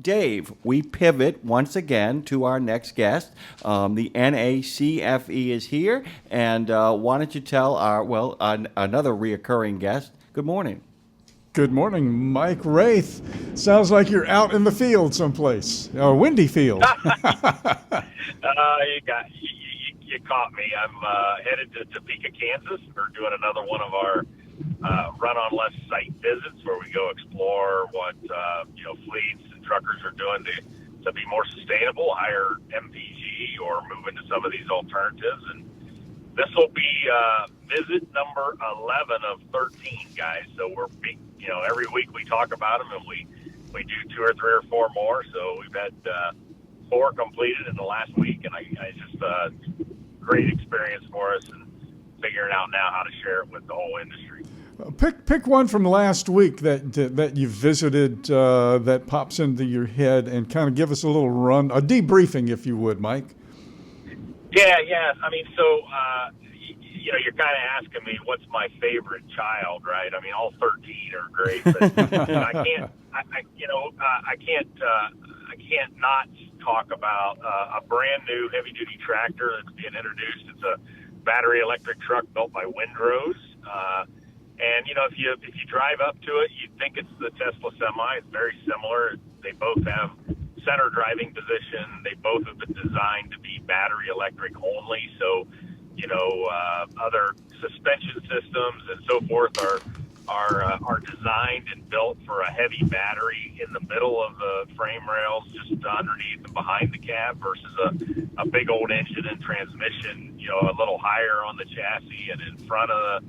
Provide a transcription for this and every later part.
Dave, we pivot once again to our next guest. The NACFE is here, and why don't you tell another reoccurring guest, good morning. Good morning, Mike Roeth. Sounds like you're out in the field someplace, a windy field. You caught me. I'm headed to Topeka, Kansas. We're doing another one of our run on less site visits where we go explore what fleets and truckers are doing to be more sustainable, higher MPG, or move into some of these alternatives. And this will be visit number 11 of 13, guys. So we're big. Every week we talk about them, and we do 2 or 3 or 4 more. So we've had 4 completed in the last week, and I just great experience for us, and figuring out now how to share it with the whole industry. Pick one from last week that you visited that pops into your head, and kind of give us a little a debriefing, if you would, Mike. Yeah. I mean, so you're kind of asking me what's my favorite child, right? I mean, all 13 are great, but I can't not talk about a brand new heavy duty tractor that's being introduced. It's a battery electric truck built by Windrose. And if you drive up to it, you'd think it's the Tesla Semi. It's very similar. They both have center driving position. They both have been designed to be battery electric only. So, other suspension systems and so forth are designed and built for a heavy battery in the middle of the frame rails, just underneath and behind the cab, versus a big old engine and transmission, a little higher on the chassis and in front of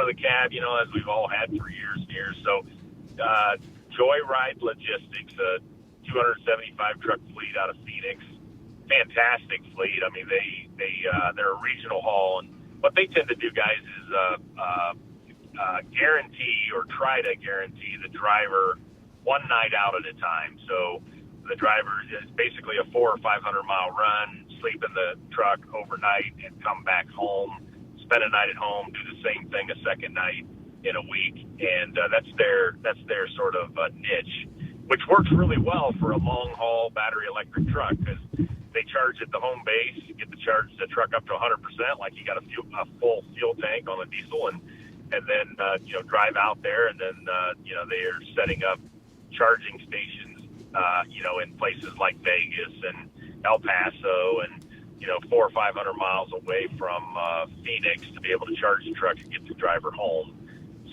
the cab, as we've all had for years and years. So, Joyride Logistics, a 275 truck fleet out of Phoenix, fantastic fleet. I mean, they're a regional haul, and what they tend to do, guys, is guarantee or try to guarantee the driver one night out at a time. So the driver is basically a 400 or 500 mile run, sleep in the truck overnight, and come back home, spend a night at home, do the same thing a second night in a week, and that's their sort of niche, which works really well for a long haul battery electric truck, because they charge at the home base, you get to charge the truck up to 100%, like you got a full fuel tank on a diesel, and then drive out there, and then they are setting up charging stations in places like Vegas and El Paso, and 400 or 500 miles away from Phoenix, to be able to charge the truck and get the driver home.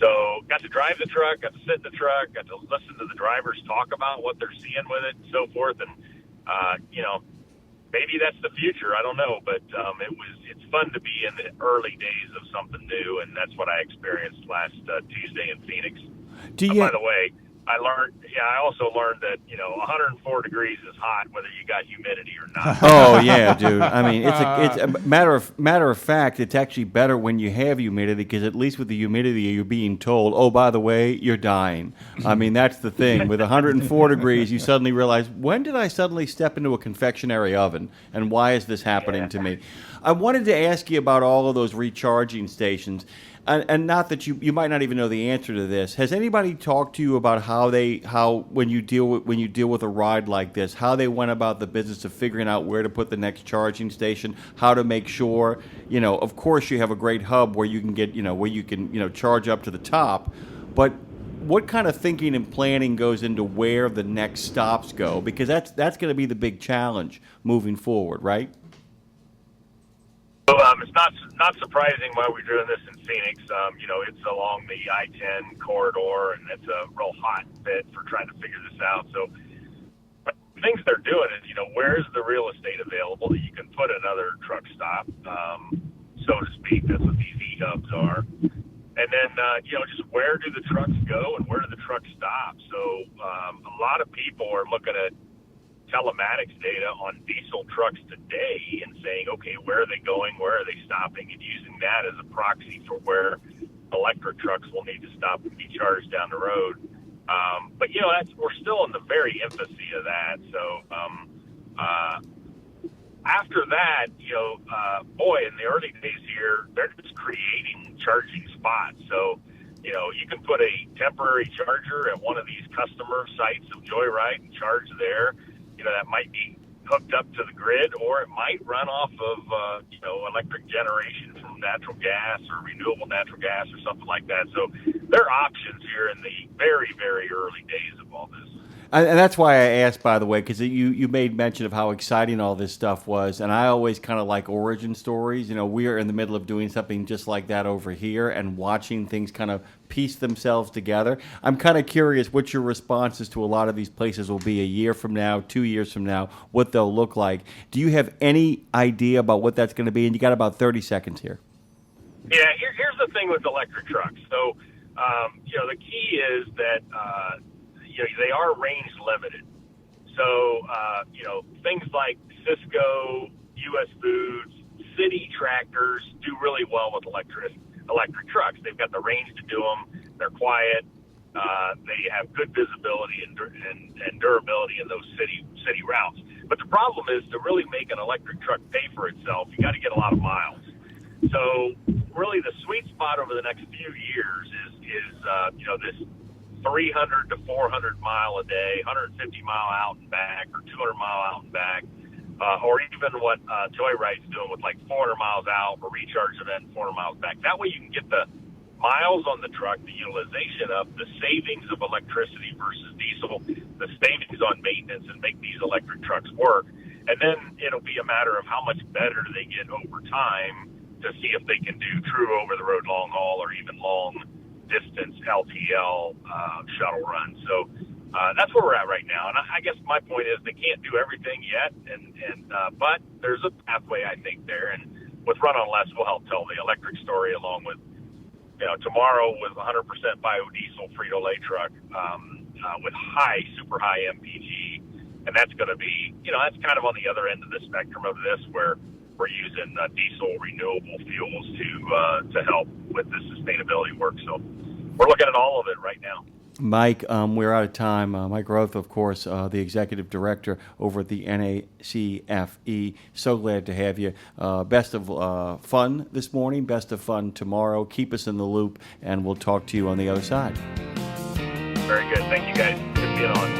So got to drive the truck, got to sit in the truck, got to listen to the drivers talk about what they're seeing with it and so forth. And, maybe that's the future. I don't know, but it's fun to be in the early days of something new. And that's what I experienced last Tuesday in Phoenix. By the way, I also learned that, 104 degrees is hot, whether you got humidity or not. Oh yeah, dude. I mean, it's a matter of fact. It's actually better when you have humidity, because at least with the humidity, you're being told, oh, by the way, you're dying. I mean, that's the thing. With 104 degrees, you suddenly realize, when did I suddenly step into a confectionery oven, and why is this happening to me? I wanted to ask you about all of those recharging stations. And not that you might not even know the answer to this. Has anybody talked to you about how when you deal with a ride like this, how they went about the business of figuring out where to put the next charging station, how to make sure, of course you have a great hub where you can get, where you can, charge up to the top, but what kind of thinking and planning goes into where the next stops go? Because that's going to be the big challenge moving forward, right? So it's not surprising why we're doing this in Phoenix. It's along the I-10 corridor, and it's a real hot bit for trying to figure this out. So the things they're doing is, where's the real estate available that you can put another truck stop, so to speak. That's what these E-hubs are. And then, just where do the trucks go and where do the trucks stop? So a lot of people are looking at telematics data on diesel trucks today and saying, okay, where are they going? Where are they stopping? And using that as a proxy for where electric trucks will need to stop and be charged down the road. But we're still in the very infancy of that. So after that, in the early days here, they're just creating charging spots. So, you can put a temporary charger at one of these customer sites of Joyride and charge there. That might be hooked up to the grid, or it might run off of, electric generation from natural gas or renewable natural gas or something like that. So there are options here in the very, very early days of all this. And that's why I asked, by the way, because you made mention of how exciting all this stuff was, and I always kind of like origin stories. We are in the middle of doing something just like that over here and watching things kind of piece themselves together. I'm kind of curious what your responses to a lot of these places will be a year from now, 2 years from now, what they'll look like. Do you have any idea about what that's going to be? And you got about 30 seconds here. Yeah, here's the thing with electric trucks. So, the key is that they are range limited. So, things like Cisco, U.S. Foods, city tractors do really well with electric trucks. They've got the range to do them. They're quiet. They have good visibility and durability in those city routes. But the problem is, to really make an electric truck pay for itself, you got to get a lot of miles. So really the sweet spot over the next few years is this 300 to 400 mile a day, 150 mile out and back, or 200 mile out and back, or even what Joyride's doing with like 400 miles out, a recharge event, 400 miles back. That way you can get the miles on the truck, the utilization of the savings of electricity versus diesel, the savings on maintenance, and make these electric trucks work. And then it'll be a matter of how much better do they get over time to see if they can do true over-the-road long haul or even long distance LTL shuttle runs. So that's where we're at right now. And I guess my point is they can't do everything yet, but there's a pathway, I think, there. And with Run on Less, we'll help tell the electric story, along with tomorrow with 100% biodiesel Frito-Lay truck with super high MPG. And that's going to be, that's kind of on the other end of the spectrum of this, where we're using diesel renewable fuels to help with the sustainability work. So we're looking at all of it right now. Mike, we're out of time. Mike Roeth, of course, the executive director over at the NACFE. So glad to have you. Best of fun this morning. Best of fun tomorrow. Keep us in the loop, and we'll talk to you on the other side. Very good. Thank you, guys. Good being on.